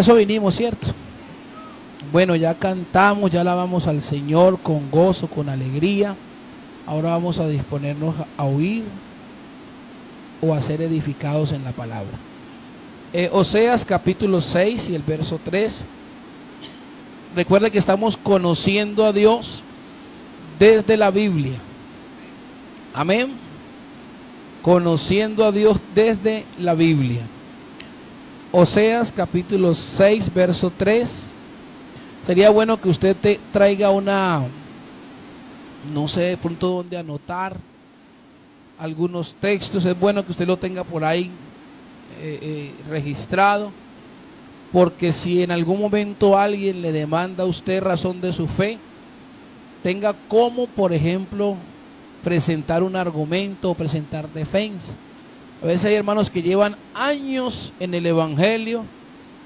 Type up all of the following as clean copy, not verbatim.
Eso vinimos, ¿cierto? Bueno, ya cantamos, ya alabamos al Señor con gozo, con alegría. Ahora vamos a disponernos a oír o a ser edificados en la palabra. Oseas capítulo 6 y el verso 3. Recuerde que estamos conociendo a Dios desde la Biblia. Amén. Conociendo a Dios desde la Biblia. Oseas capítulo 6 verso 3. Sería bueno que usted traiga una, no sé, de pronto donde anotar algunos textos. Es bueno que usted lo tenga por ahí registrado, porque si en algún momento alguien le demanda a usted razón de su fe, tenga como, por ejemplo, presentar un argumento o presentar defensa. A veces hay hermanos que llevan años en el evangelio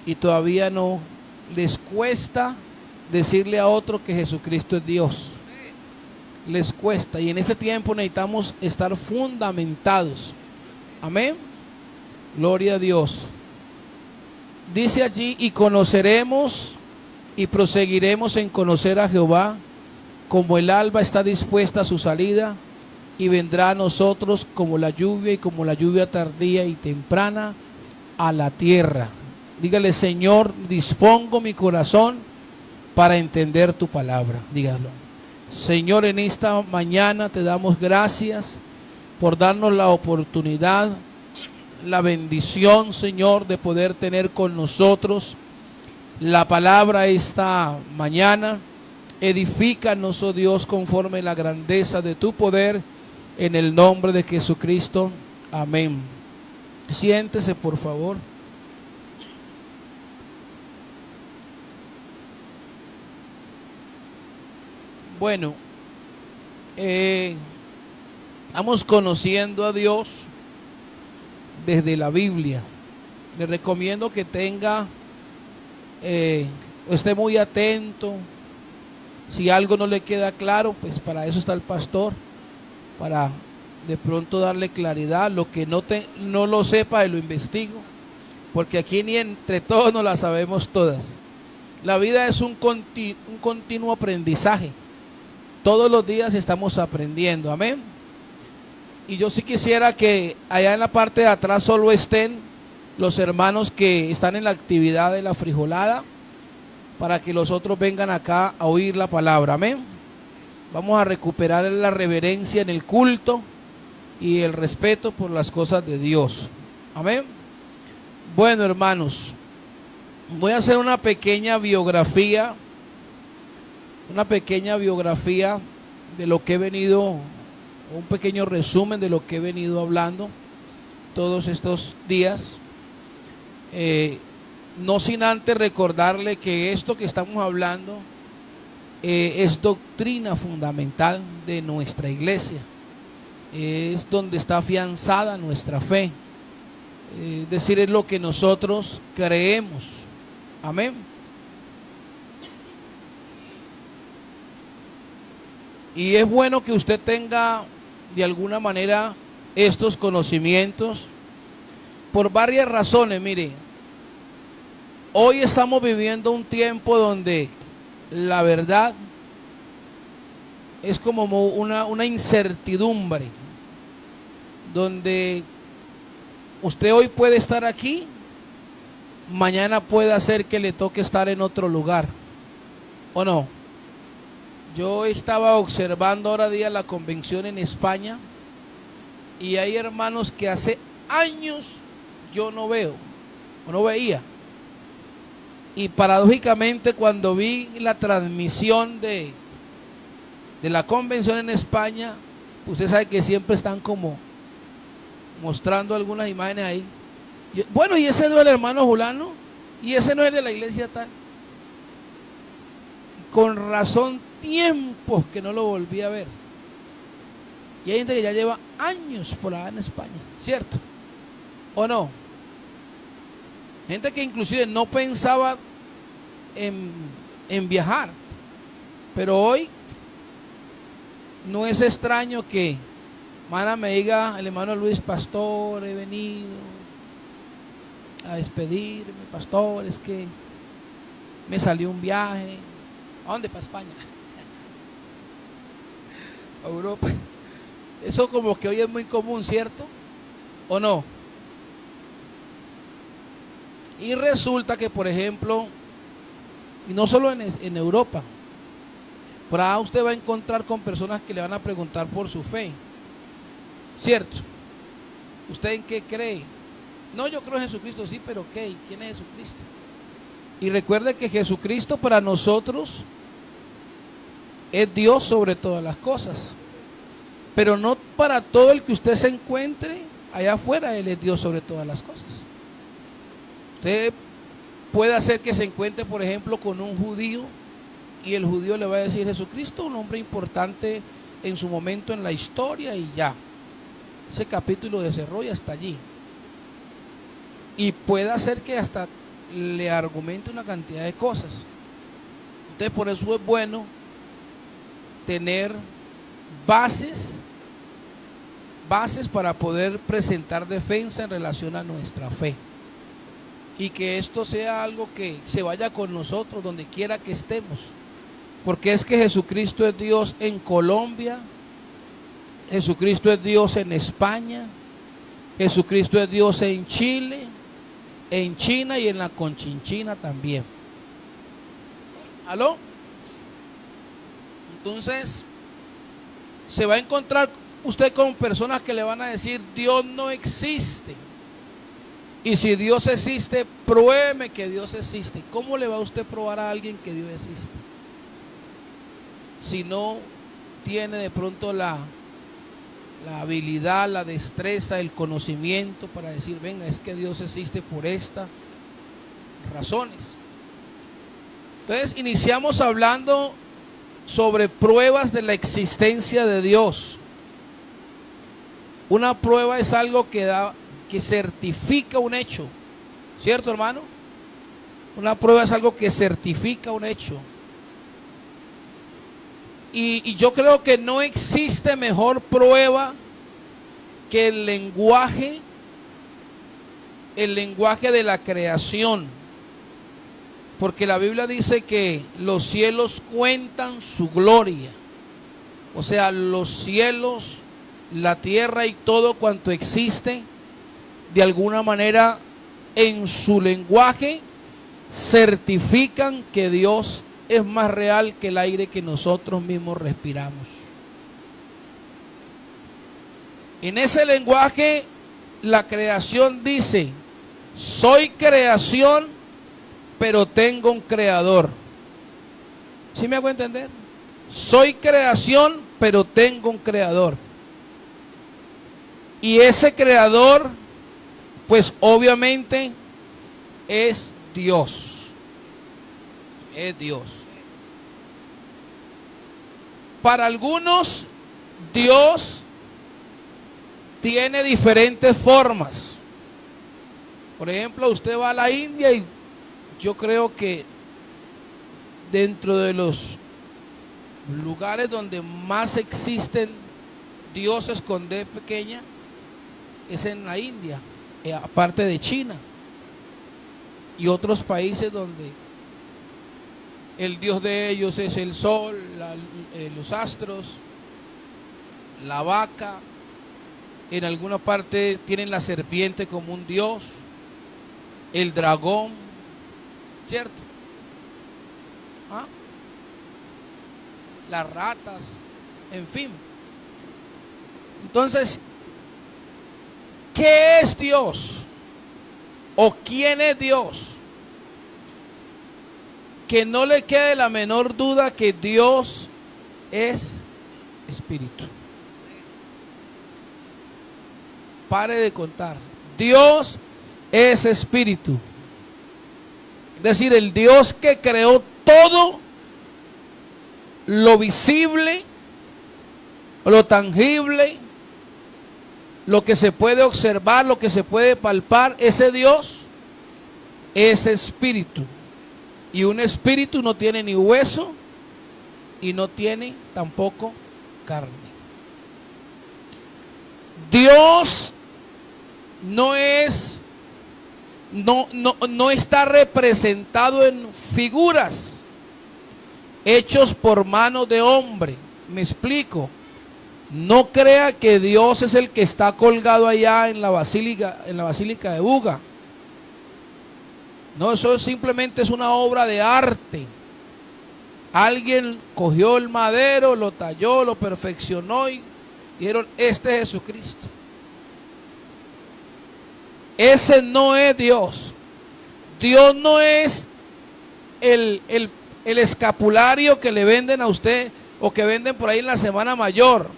y todavía no les cuesta decirle a otro que Jesucristo es Dios. Les cuesta, y en ese tiempo necesitamos estar fundamentados. Amén. Gloria a Dios. Dice allí: y conoceremos y proseguiremos en conocer a Jehová, como el alba está dispuesta a su salida, y vendrá a nosotros como la lluvia, y como la lluvia tardía y temprana a la tierra. Dígale: Señor, dispongo mi corazón para entender tu palabra. Dígalo. Señor, en esta mañana te damos gracias por darnos la oportunidad, la bendición, Señor, de poder tener con nosotros la palabra esta mañana. Edifícanos, oh Dios, conforme la grandeza de tu poder, en el nombre de Jesucristo. Amén. Siéntese, por favor. Bueno, estamos conociendo a Dios desde la Biblia. Le recomiendo que esté muy atento. Si algo no le queda claro, pues para eso está el pastor, para de pronto darle claridad. Lo que no lo sepa, lo investigo, porque aquí ni entre todos no la sabemos todas. La vida es un continuo aprendizaje. Todos los días estamos aprendiendo. Amén. Y yo sí quisiera que allá en la parte de atrás solo estén los hermanos que están en la actividad de la frijolada, para que los otros vengan acá a oír la palabra. Amén. Vamos a recuperar la reverencia en el culto y el respeto por las cosas de Dios. Amén. Bueno, hermanos, voy a hacer una pequeña biografía de lo que he venido, un pequeño resumen de lo que he venido hablando todos estos días. No sin antes recordarle que esto que estamos hablando es doctrina fundamental de nuestra iglesia. Es donde está afianzada nuestra fe. Es decir, es lo que nosotros creemos. Amén. Y es bueno que usted tenga de alguna manera estos conocimientos por varias razones. Mire, hoy estamos viviendo un tiempo donde la verdad es como una incertidumbre, donde usted hoy puede estar aquí, mañana puede hacer que le toque estar en otro lugar, ¿o no? Yo estaba observando ahora día la convención en España, y hay hermanos que hace años yo no veo, o no veía. Y paradójicamente, cuando vi la transmisión de la convención en España, usted sabe que siempre están como mostrando algunas imágenes ahí. Bueno, y ese no es el hermano Julano, y ese no es de la iglesia tal. Con razón, tiempos que no lo volví a ver. Y hay gente que ya lleva años por allá en España, ¿cierto? ¿O no? Gente que inclusive no pensaba en viajar, pero hoy no es extraño que mañana me diga el hermano Luis: pastor, he venido a despedirme, pastor, es que me salió un viaje. ¿A dónde? Para España. A Europa. Eso como que hoy es muy común, ¿cierto? ¿O no? Y resulta que, por ejemplo, y no solo en Europa, por ahí usted va a encontrar con personas que le van a preguntar por su fe, ¿cierto? ¿Usted en qué cree? No, yo creo en Jesucristo, sí, pero ¿qué? ¿Quién es Jesucristo? Y recuerde que Jesucristo para nosotros es Dios sobre todas las cosas, pero no para todo el que usted se encuentre allá afuera. Él es Dios sobre todas las cosas. Usted puede hacer que se encuentre, por ejemplo, con un judío, y el judío le va a decir: Jesucristo, un hombre importante en su momento en la historia, y ya. Ese capítulo de desarrolla hasta allí. Y puede hacer que hasta le argumente una cantidad de cosas. Entonces, por eso es bueno tener bases para poder presentar defensa en relación a nuestra fe, y que esto sea algo que se vaya con nosotros donde quiera que estemos, porque es que Jesucristo es Dios en Colombia, Jesucristo es Dios en España, Jesucristo es Dios en Chile, en China y en la Conchinchina también. ¿Aló? Entonces, se va a encontrar usted con personas que le van a decir: Dios no existe. Y si Dios existe, pruébeme que Dios existe. ¿Cómo le va a usted probar a alguien que Dios existe? Si no tiene de pronto la habilidad, la destreza, el conocimiento para decir: venga, es que Dios existe por estas razones. Entonces, iniciamos hablando sobre pruebas de la existencia de Dios. Una prueba es algo que certifica un hecho, ¿cierto, hermano? Una prueba es algo que certifica un hecho. Y yo creo que no existe mejor prueba que el lenguaje de la creación. Porque la Biblia dice que los cielos cuentan su gloria. O sea, los cielos, la tierra y todo cuanto existe, de alguna manera en su lenguaje certifican que Dios es más real que el aire que nosotros mismos respiramos. En ese lenguaje la creación dice: soy creación, pero tengo un creador. ¿Sí me hago entender? Soy creación, pero tengo un creador. Y ese creador, pues obviamente es Dios. Es Dios. Para algunos, Dios tiene diferentes formas. Por ejemplo, usted va a la India y yo creo que dentro de los lugares donde más existen dioses con D pequeña es en la India, aparte de China y otros países donde el dios de ellos es el sol, los astros, la vaca. En alguna parte tienen la serpiente como un dios, el dragón, ¿cierto? ¿Ah? Las ratas, en fin. Entonces, ¿qué es Dios? ¿O quién es Dios? Que no le quede la menor duda que Dios es espíritu. Pare de contar. Dios es espíritu. Es decir, el Dios que creó todo lo visible, lo tangible, lo que se puede observar, lo que se puede palpar, ese Dios es espíritu. Y un espíritu no tiene ni hueso y no tiene tampoco carne. Dios no es no está representado en figuras hechos por mano de hombre. Me explico. No crea que Dios es el que está colgado allá en la basílica de Buga. No, eso simplemente es una obra de arte. Alguien cogió el madero, lo talló, lo perfeccionó y dijeron, este es Jesucristo. Ese no es Dios. Dios no es el escapulario que le venden a usted o que venden por ahí en la Semana Mayor.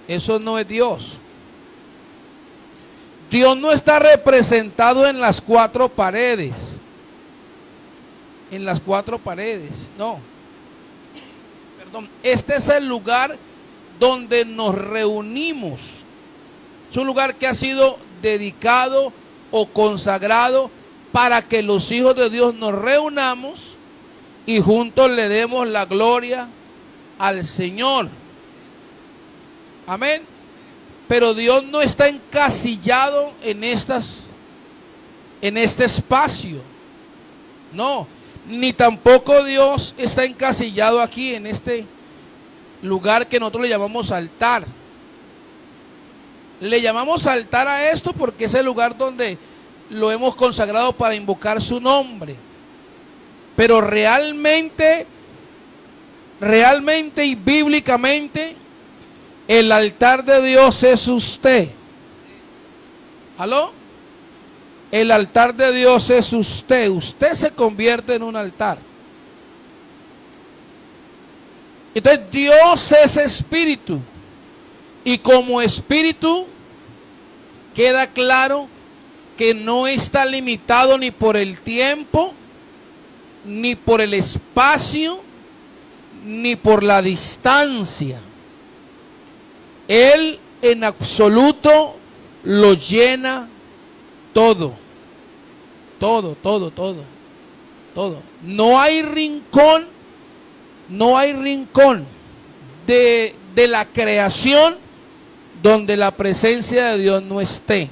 Eso no es Dios. Dios no está representado en las cuatro paredes. En las cuatro paredes, no. Perdón, este es el lugar donde nos reunimos. Es un lugar que ha sido dedicado o consagrado para que los hijos de Dios nos reunamos y juntos le demos la gloria al Señor. Amén. Pero Dios no está encasillado en este espacio. No, ni tampoco Dios está encasillado aquí en este lugar que nosotros le llamamos altar. Le llamamos altar a esto porque es el lugar donde lo hemos consagrado para invocar su nombre. Pero realmente y bíblicamente, el altar de Dios es usted. ¿Aló? El altar de Dios es usted. Usted se convierte en un altar. Entonces Dios es espíritu. Y como espíritu, queda claro que no está limitado ni por el tiempo, ni por el espacio, ni por la distancia. Él en absoluto lo llena todo. Todo. No hay rincón de la creación donde la presencia de Dios no esté.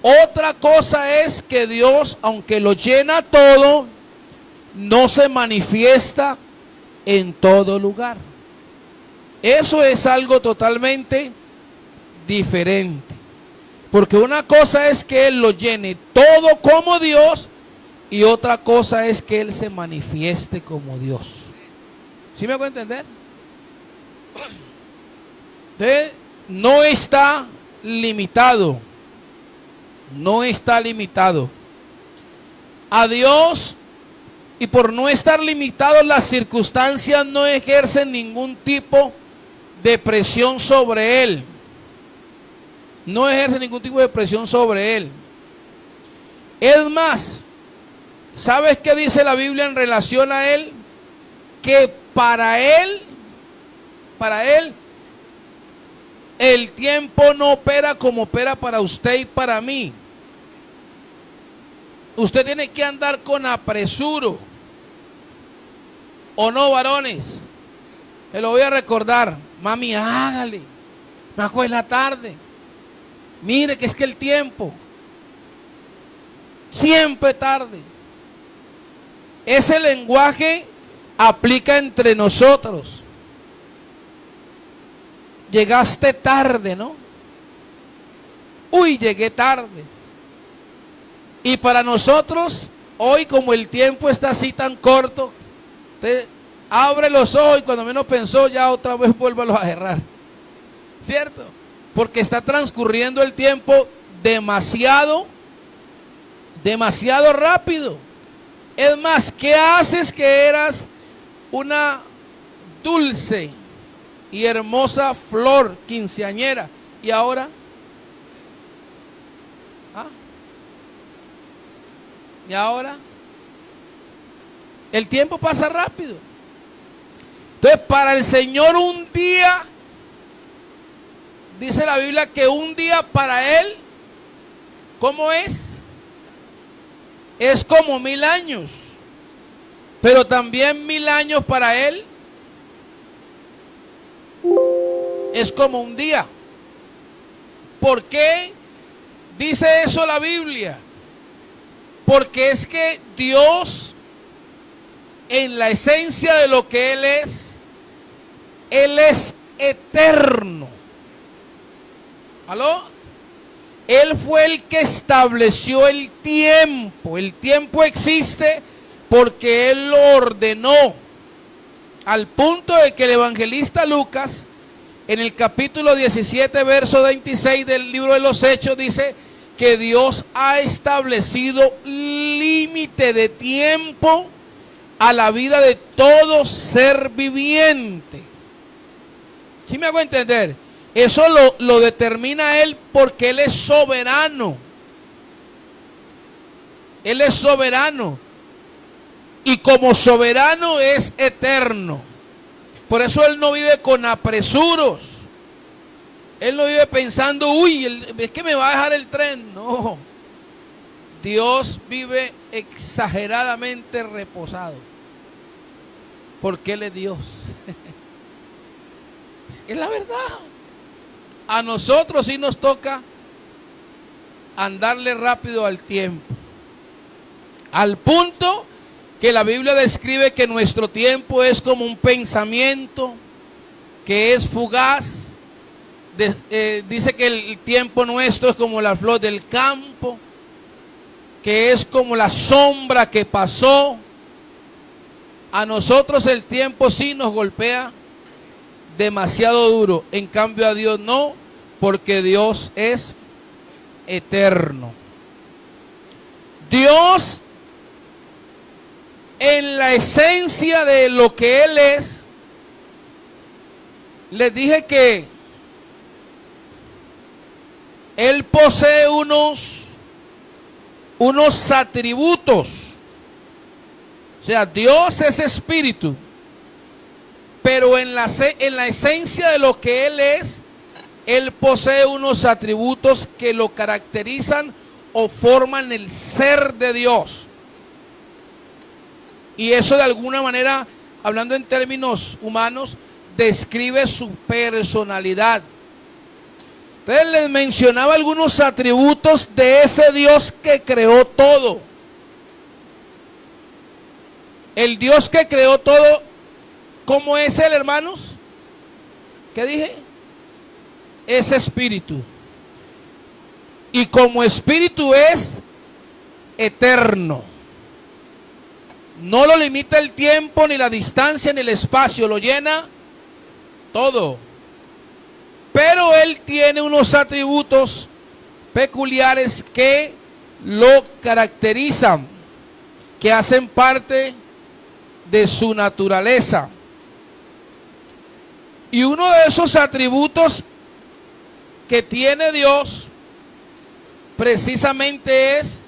Otra cosa es que Dios, aunque lo llena todo, no se manifiesta en todo lugar. Eso es algo totalmente diferente. Porque una cosa es que Él lo llene todo como Dios y otra cosa es que Él se manifieste como Dios. ¿Sí me hago entender? Entonces, no está limitado. No está limitado. A Dios, y por no estar limitado, las circunstancias no ejercen ningún tipo de presión sobre Él. No ejerce ningún tipo de presión sobre Él. Es más, ¿sabes qué dice la Biblia en relación a Él? Que para Él, el tiempo no opera como opera para usted y para mí. Usted tiene que andar con apresuro. ¿O no, varones? Se lo voy a recordar. Mami, hágale. Me acuerdo la tarde. Mire que es que el tiempo siempre tarde. Ese lenguaje aplica entre nosotros. Llegaste tarde, ¿no? Uy, llegué tarde. Y para nosotros, hoy como el tiempo está así tan corto, usted abre los ojos y cuando menos pensó ya otra vez vuélvalo a cerrar. ¿Cierto? Porque está transcurriendo el tiempo demasiado rápido. Es más, ¿qué haces que eras una dulce y hermosa flor quinceañera? ¿Y ahora? ¿Ah? ¿Y ahora? El tiempo pasa rápido. Entonces, para el Señor un día, dice la Biblia que un día para Él, ¿cómo es? Es como 1000 años. Pero también 1000 años para Él es como un día. ¿Por qué dice eso la Biblia? Porque es que Dios, en la esencia de lo que Él es eterno. ¿Aló? Él fue el que estableció el tiempo. El tiempo existe porque Él lo ordenó. Al punto de que el evangelista Lucas, en el capítulo 17, verso 26 del libro de los Hechos, dice que Dios ha establecido límite de tiempo a la vida de todo ser viviente. ¿Sí me hago entender? Eso lo determina Él porque Él es soberano. Él es soberano. Y como soberano es eterno. Por eso Él no vive con apresuros. Él no vive pensando, uy, es que me va a dejar el tren. No. Dios vive exageradamente reposado. Porque Él es Dios. Es la verdad. A nosotros sí nos toca andarle rápido al tiempo. Al punto que la Biblia describe que nuestro tiempo es como un pensamiento que es fugaz. Dice que el tiempo nuestro es como la flor del campo, que es como la sombra que pasó. A nosotros el tiempo sí nos golpea demasiado duro. En cambio a Dios no, porque Dios es eterno. Dios, en la esencia de lo que Él es, les dije que Él posee unos atributos. O sea, Dios es espíritu. Pero en la esencia de lo que Él es, Él posee unos atributos que lo caracterizan o forman el ser de Dios. Y eso de alguna manera, hablando en términos humanos, describe su personalidad. Entonces les mencionaba algunos atributos de ese Dios que creó todo. El Dios que creó todo, ¿cómo es Él, hermanos? ¿Qué dije? Es espíritu. Y como espíritu es eterno. No lo limita el tiempo, ni la distancia, ni el espacio. Lo llena todo. Pero Él tiene unos atributos peculiares que lo caracterizan, que hacen parte de su naturaleza. Y uno de esos atributos que tiene Dios precisamente es,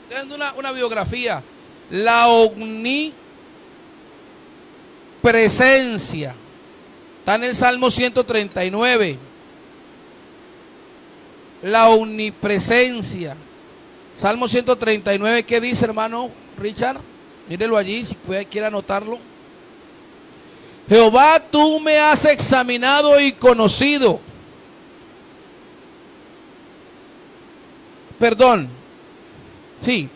estoy dando una biografía, la omnipresencia. Está en el Salmo 139. La omnipresencia. Salmo 139, ¿qué dice, hermano Richard? Mírelo allí, si quiere anotarlo. Jehová, tú me has examinado y conocido. Perdón. Sí.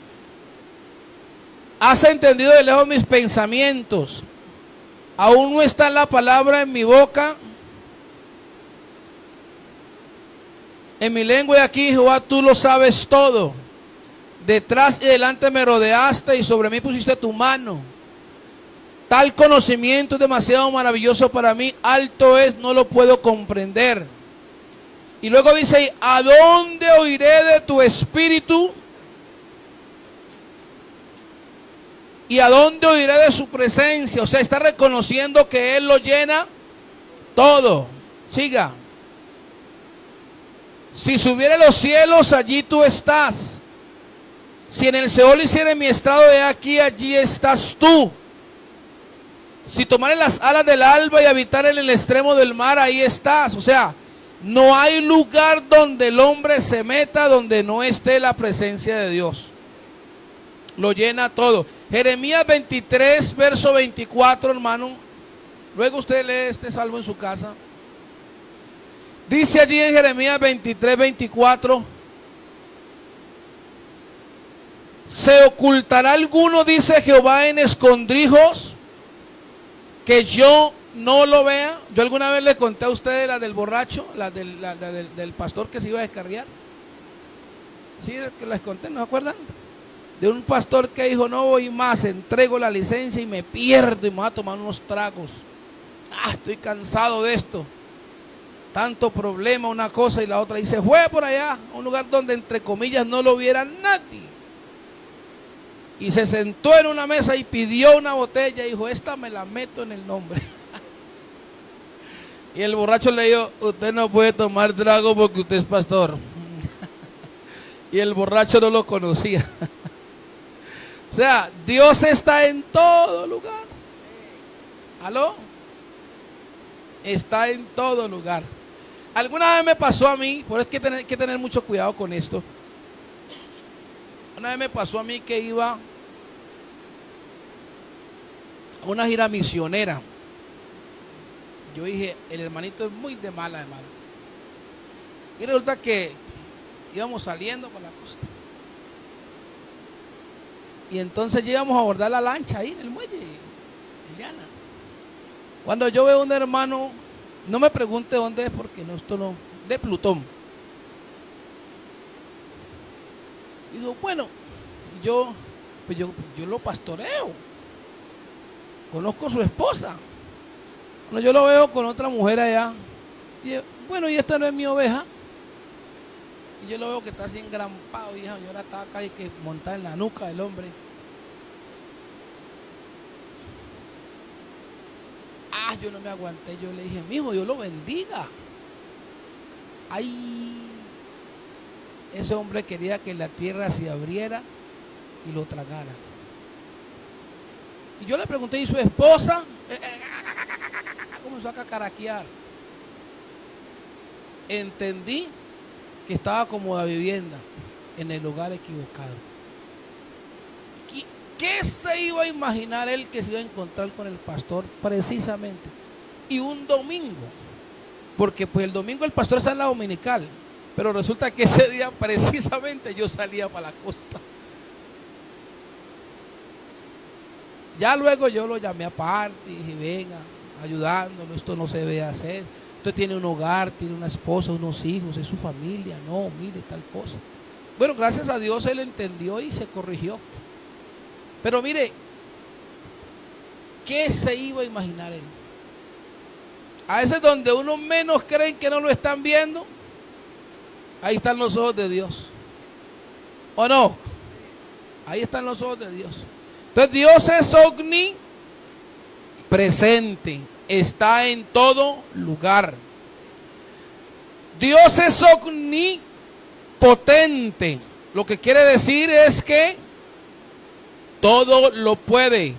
Has entendido de lejos mis pensamientos. Aún no está la palabra en mi boca. En mi lengua y aquí, Jehová, tú lo sabes todo. Detrás y delante me rodeaste y sobre mí pusiste tu mano. Tal conocimiento es demasiado maravilloso para mí. Alto es, no lo puedo comprender. Y luego dice, ¿a dónde oiré de tu espíritu? ¿Y a dónde oiré de su presencia? O sea, está reconociendo que Él lo llena todo. Siga. Si subiere los cielos, allí tú estás. Si en el Seol hiciere mi estrado de aquí, allí estás tú. Si tomare las alas del alba y habitar en el extremo del mar, ahí estás. O sea, no hay lugar donde el hombre se meta donde no esté la presencia de Dios. Lo llena todo. Jeremías 23, verso 24, hermano. Luego usted lee este salmo en su casa. Dice allí en Jeremías 23, 24. ¿Se ocultará alguno, dice Jehová, en escondrijos, que yo no lo vea? Yo alguna vez le conté a ustedes la del borracho, del pastor que se iba a descarriar. Sí, que les conté, ¿no se acuerdan? De un pastor que dijo, no voy más, entrego la licencia y me pierdo y me voy a tomar unos tragos. Estoy cansado de esto. Tanto problema, una cosa y la otra. Y se fue por allá, a un lugar donde entre comillas no lo viera nadie. Y se sentó en una mesa y pidió una botella y dijo, esta me la meto en el nombre. Y el borracho le dijo, usted no puede tomar trago porque usted es pastor. Y el borracho no lo conocía. O sea, Dios está en todo lugar. ¿Aló? Está en todo lugar. Alguna vez me pasó a mí, por eso hay que tener mucho cuidado con esto. Una vez me pasó a mí que iba a una gira misionera. Yo dije, el hermanito es muy de mala, hermano. Y resulta que íbamos saliendo por la costa. Y entonces llegamos a abordar la lancha ahí en el muelle, Eliana. Cuando yo veo a un hermano, no me pregunte dónde es porque no, esto no, de Plutón. Y digo, bueno, yo lo pastoreo. Conozco a su esposa. Bueno, yo lo veo con otra mujer allá. Y bueno, y esta no es mi oveja. Y yo lo veo que está así engrampado, y esa señora estaba casi que montada en la nuca del hombre. Yo no me aguanté, yo le dije, mijo, Dios lo bendiga. Ay, ese hombre quería que la tierra se abriera y lo tragara. Y yo le pregunté, ¿y su esposa? Comenzó a cacaraquear. Entendí que estaba como la vivienda en el lugar equivocado. ¿Qué se iba a imaginar él que se iba a encontrar con el pastor precisamente? Y un domingo, porque pues el domingo el pastor está en la dominical, pero resulta que ese día precisamente yo salía para la costa. Ya luego yo lo llamé aparte y dije, venga, ayudándolo, esto no se debe hacer. Usted tiene un hogar, tiene una esposa, unos hijos, es su familia, no, mire tal cosa. Bueno, gracias a Dios él entendió y se corrigió. Pero mire, ¿qué se iba a imaginar él? A veces donde uno menos creen que no lo están viendo, ahí están los ojos de Dios. ¿O no? Ahí están los ojos de Dios. Entonces Dios es omnipresente, está en todo lugar. Dios es omnipotente. Lo que quiere decir es que todo lo puede.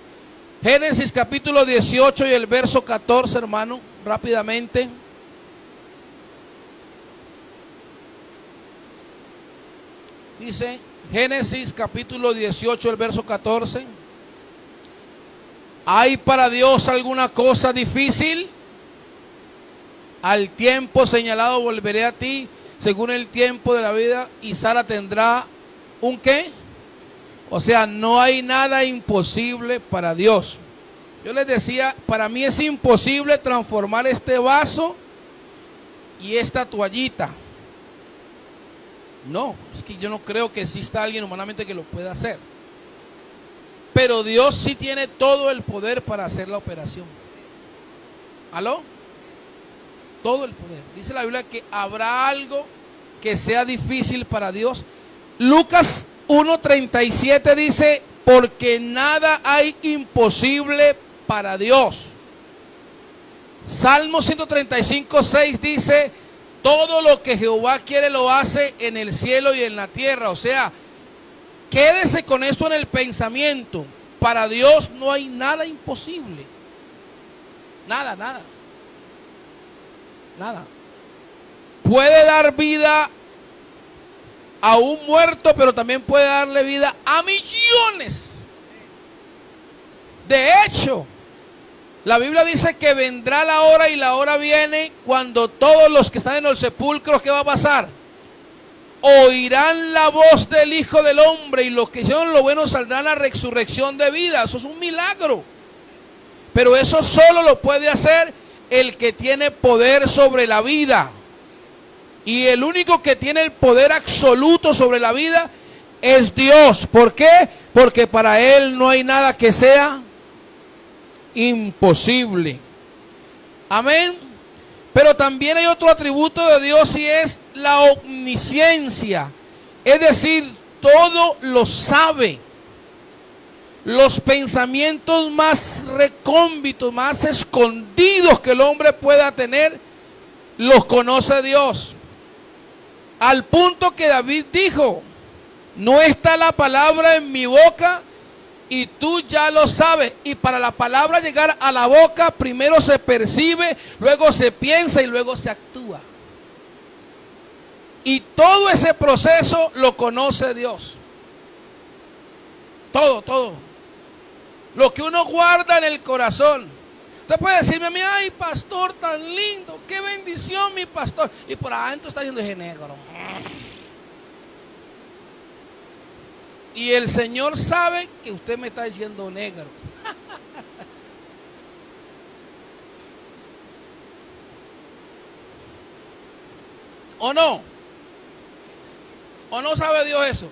Génesis capítulo 18 y el verso 14, hermano, rápidamente. Dice Génesis capítulo 18, el verso 14. ¿Hay para Dios alguna cosa difícil? Al tiempo señalado volveré a ti, según el tiempo de la vida, y Sara tendrá ¿un qué? O sea, no hay nada imposible para Dios. Yo les decía, para mí es imposible transformar este vaso y esta toallita. No, es que yo no creo que exista alguien humanamente que lo pueda hacer. Pero Dios sí tiene todo el poder para hacer la operación. ¿Aló? Todo el poder. Dice la Biblia que habrá algo que sea difícil para Dios. Lucas 1:37 dice, porque nada hay imposible para Dios. Salmo 135:6 dice, todo lo que Jehová quiere lo hace en el cielo y en la tierra. O sea, quédese con esto en el pensamiento. Para Dios no hay nada imposible. Nada, nada. Nada. Puede dar vida a un muerto, pero también puede darle vida a millones. De hecho, la Biblia dice que vendrá la hora y la hora viene cuando todos los que están en los sepulcros, ¿qué va a pasar? oirán la voz del Hijo del Hombre, y los que hicieron lo bueno saldrán a resurrección de vida. Eso es un milagro. Pero eso solo lo puede hacer el que tiene poder sobre la vida. Y el único que tiene el poder absoluto sobre la vida es Dios. ¿Por qué? Porque para Él no hay nada que sea imposible. Amén. Pero también hay otro atributo de Dios, y es la omnisciencia. Es decir, todo lo sabe. Los pensamientos más recónditos, más escondidos que el hombre pueda tener, los conoce Dios. Al punto que David dijo: no está la palabra en mi boca, y tú ya lo sabes. Y para la palabra llegar a la boca, primero se percibe, luego se piensa y luego se actúa. Y todo ese proceso lo conoce Dios. Todo. Lo que uno guarda en el corazón. Usted puede decirme a mí: ay, pastor, tan lindo, qué bendición, mi pastor. Y por adentro está yendo ese negro. Y el Señor sabe que usted me está diciendo negro. ¿O no? ¿O no sabe Dios eso?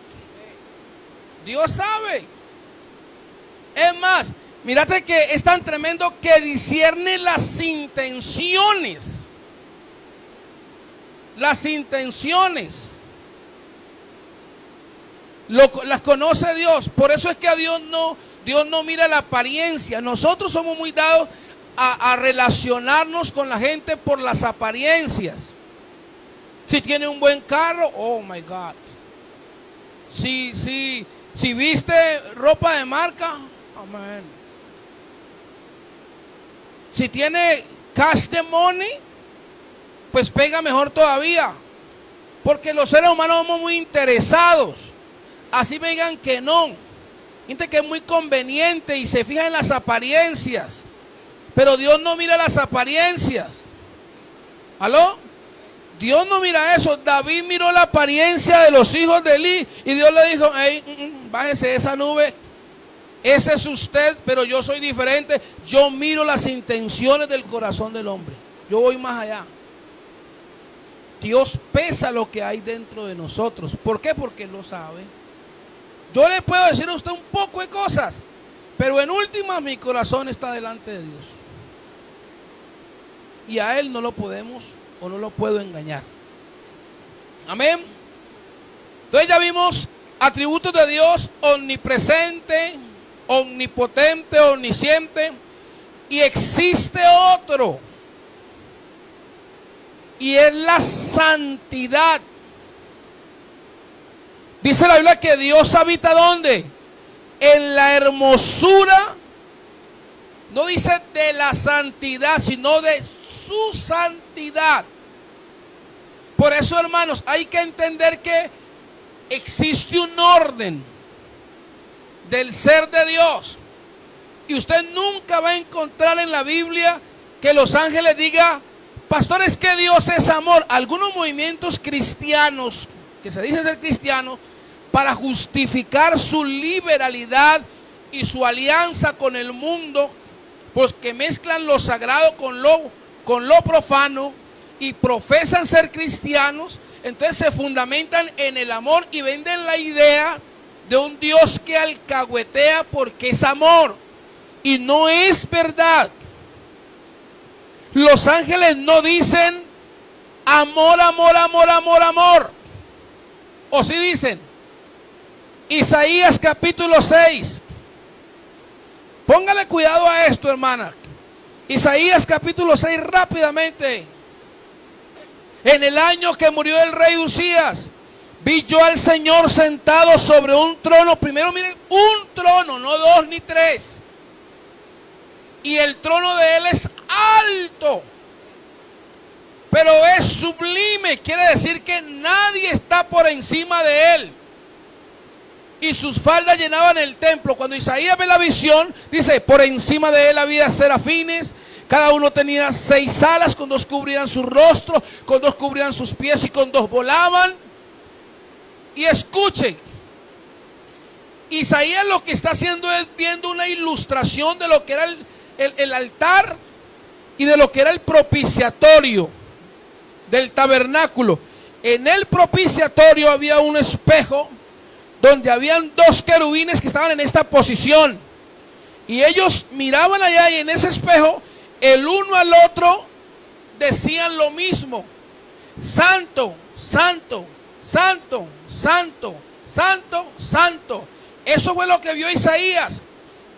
Dios sabe. Es más, mírate que es tan tremendo que discierne las intenciones. Las intenciones. Las conoce Dios. Por eso es que a Dios no mira la apariencia. Nosotros somos muy dados a relacionarnos con la gente por las apariencias. Si tiene un buen carro, oh my God. Si viste ropa de marca, amén. Si tiene cash de money, pues pega mejor todavía. Porque los seres humanos somos muy interesados. Así me digan que no. Gente que es muy conveniente y se fija en las apariencias. Pero Dios no mira las apariencias. ¿Aló? Dios no mira eso. David miró la apariencia de los hijos de Elí y Dios le dijo: hey, bájese de esa nube. Ese es usted, pero yo soy diferente. Yo miro las intenciones del corazón del hombre. Yo voy más allá. Dios pesa lo que hay dentro de nosotros. ¿Por qué? Porque Él lo sabe. Yo le puedo decir a usted un poco de cosas, pero en última mi corazón está delante de Dios. Y a Él no lo podemos o no lo puedo engañar. Amén. Entonces ya vimos atributos de Dios: omnipresente, omnipotente, omnisciente. Y existe otro, y es la santidad. Dice la Biblia que Dios habita ¿dónde? En la hermosura. No dice de la santidad, sino de su santidad. Por eso, hermanos, hay que entender que existe un orden del ser de Dios. Y usted nunca va a encontrar en la Biblia que los ángeles digan: pastor, es que Dios es amor. Algunos movimientos cristianos, que se dice ser cristianos, para justificar su liberalidad y su alianza con el mundo, pues que mezclan lo sagrado con lo profano y profesan ser cristianos, entonces se fundamentan en el amor y venden la idea de un Dios que alcahuetea porque es amor. Y no es verdad. Los ángeles no dicen amor, amor, amor, amor, amor. ¿O sí dicen? Isaías capítulo 6. Póngale cuidado a esto, hermana. Isaías capítulo 6, rápidamente. En el año que murió el rey Usías, vi yo al Señor sentado sobre un trono. Primero miren, un trono, no dos ni tres. Y el trono de Él es alto, pero es sublime. Quiere decir que nadie está por encima de Él. Y sus faldas llenaban el templo. Cuando Isaías ve la visión, dice: por encima de Él había serafines. Cada uno tenía 6 alas, con 2 cubrían su rostro, con 2 cubrían sus pies y con 2 volaban. Y escuchen, Isaías lo que está haciendo es viendo una ilustración de lo que era el altar y de lo que era el propiciatorio del tabernáculo. En el propiciatorio había un espejo donde habían dos querubines que estaban en esta posición. Y ellos miraban allá y en ese espejo, el uno al otro decían lo mismo: santo, santo, santo, santo, santo, santo. Eso fue lo que vio Isaías,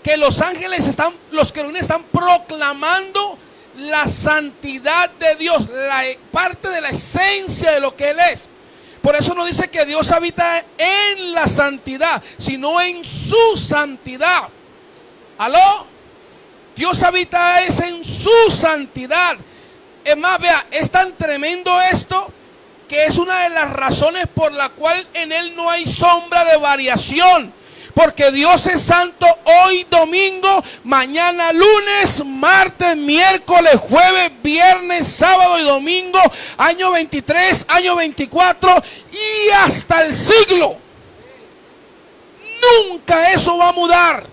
que los ángeles los querubines están proclamando la santidad de Dios, la parte de la esencia de lo que Él es. Por eso no dice que Dios habita en la santidad, sino en su santidad. ¿Aló? Dios habita es en su santidad. Es más, vea, es tan tremendo esto que es una de las razones por la cual en Él no hay sombra de variación. Porque Dios es santo hoy domingo, mañana lunes, martes, miércoles, jueves, viernes, sábado y domingo, año 23, año 24 y hasta el siglo. Nunca eso va a mudar.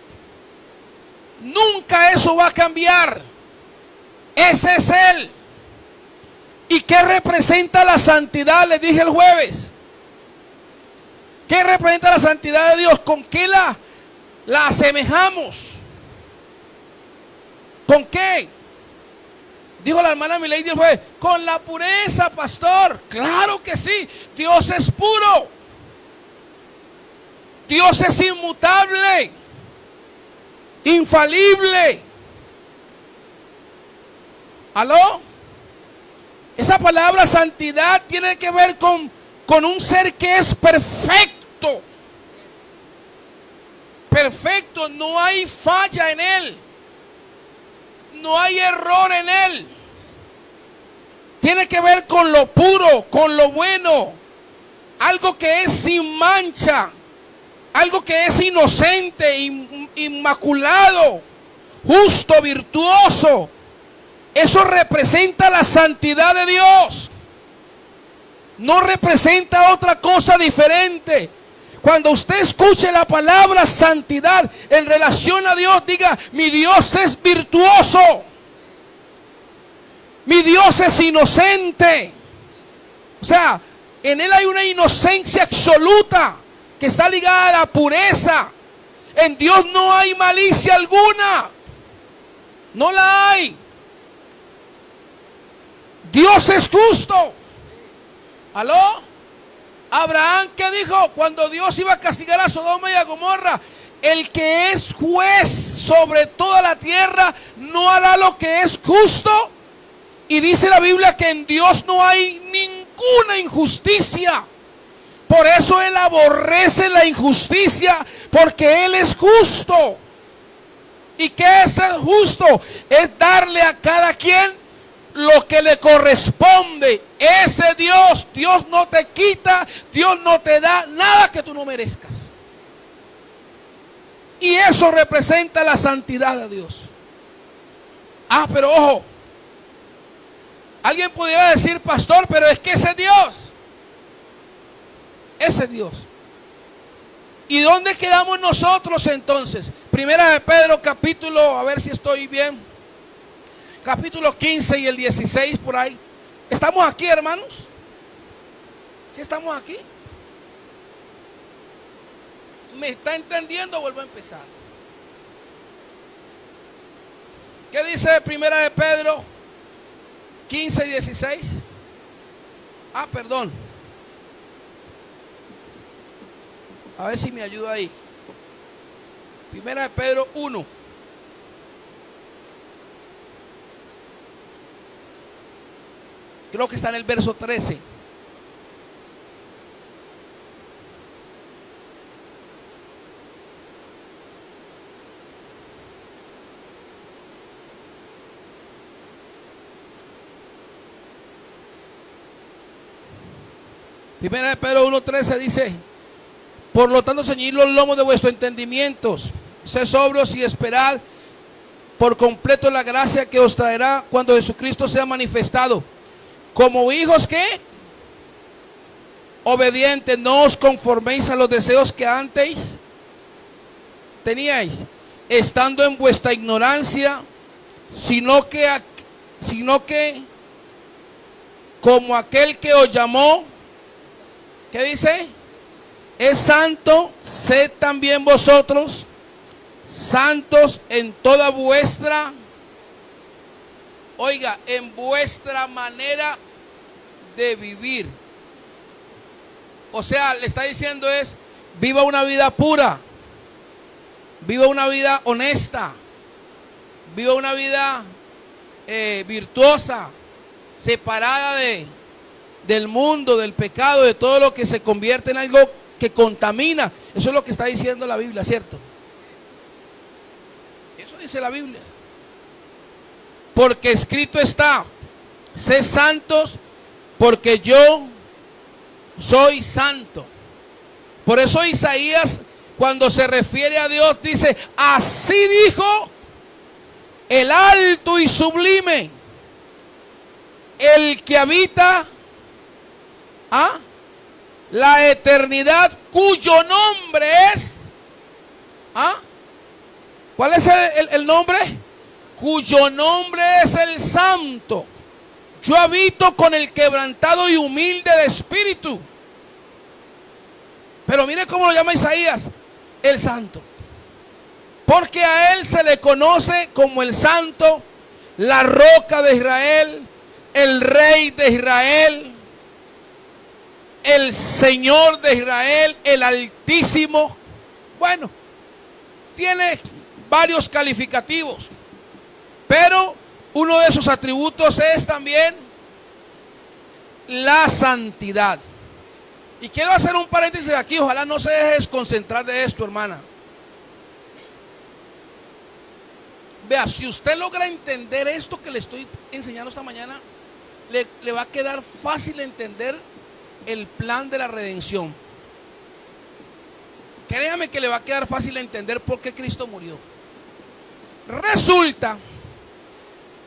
Nunca eso va a cambiar. Ese es Él. ¿Y qué representa la santidad? Les dije el jueves. ¿Qué representa la santidad de Dios? ¿Con qué la asemejamos? ¿Con qué? Dijo la hermana Milady el jueves: con la pureza, pastor. Claro que sí. Dios es puro. Dios es inmutable, infalible. ¿Aló? Esa palabra santidad tiene que ver con un ser que es perfecto. Perfecto, no hay falla en Él. No hay error en Él. Tiene que ver con lo puro, con lo bueno. Algo que es sin mancha. Algo que es inocente, inmaculado, justo, virtuoso. Eso representa la santidad de Dios. No representa otra cosa diferente. Cuando usted escuche la palabra santidad en relación a Dios, diga: mi Dios es virtuoso. Mi Dios es inocente. O sea, en Él hay una inocencia absoluta que está ligada a la pureza. En Dios no hay malicia alguna. No la hay. Dios es justo. ¿Aló? Abraham, ¿qué dijo cuando Dios iba a castigar a Sodoma y a Gomorra? El que es juez sobre toda la tierra no hará lo que es justo. Y dice la Biblia que en Dios no hay ninguna injusticia. Por eso Él aborrece la injusticia, porque Él es justo. ¿Y qué es ser justo? Es darle a cada quien lo que le corresponde. Ese Dios no te quita, Dios no te da nada que tú no merezcas. Y eso representa la santidad de Dios. Ah, pero ojo, alguien pudiera decir: pastor, pero es que ese Dios. Ese Dios. ¿Y dónde quedamos nosotros entonces? Primera de Pedro capítulo, a ver si estoy bien, capítulo 15 y el 16 por ahí. ¿Estamos aquí, hermanos? ¿Sí estamos aquí? ¿Me está entendiendo? Vuelvo a empezar. ¿Qué dice Primera de Pedro 15 y 16? Ah, perdón. A ver si me ayuda ahí. Primera de Pedro 1. Creo que está en el verso 13. Primera de Pedro 1:13 dice: por lo tanto, ceñid los lomos de vuestros entendimientos, sed sobrios y esperad por completo la gracia que os traerá cuando Jesucristo sea manifestado. Como hijos, ¿qué? obedientes, no os conforméis a los deseos que antes teníais, estando en vuestra ignorancia, sino que como aquel que os llamó, ¿qué dice? Es santo, sed también vosotros santos en toda vuestra, oiga, en vuestra manera de vivir. O sea, le está diciendo es, viva una vida pura, viva una vida honesta, viva una vida virtuosa, separada del mundo, del pecado, de todo lo que se convierte en algo que contamina. Eso es lo que está diciendo la Biblia, ¿cierto? Eso dice la Biblia. Porque escrito está, sed santos porque yo soy santo. Por eso Isaías, cuando se refiere a Dios, dice, así dijo el alto y sublime, el que habita la eternidad, cuyo nombre es, ¿cuál es el nombre? Cuyo nombre es el Santo. Yo habito con el quebrantado y humilde de espíritu. Pero mire cómo lo llama Isaías, el Santo. Porque a él se le conoce como el Santo, la roca de Israel, el Rey de Israel, el Señor de Israel, el Altísimo. Bueno, tiene varios calificativos, pero uno de sus atributos es también la santidad. Y quiero hacer un paréntesis aquí, ojalá no se deje desconcentrar de esto, hermana. Vea, si usted logra entender esto que le estoy enseñando esta mañana, le va a quedar fácil entender el plan de la redención. Créame que le va a quedar fácil entender por qué Cristo murió. Resulta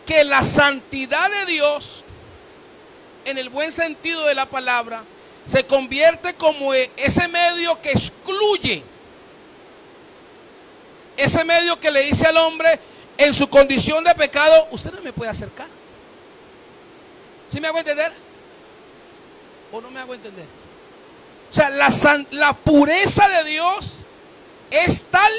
que la santidad de Dios, en el buen sentido de la palabra, se convierte como ese medio que excluye, ese medio que le dice al hombre en su condición de pecado, usted no me puede acercar. ¿Sí me hago entender? ¿O no me hago entender? O sea, la pureza de Dios es tal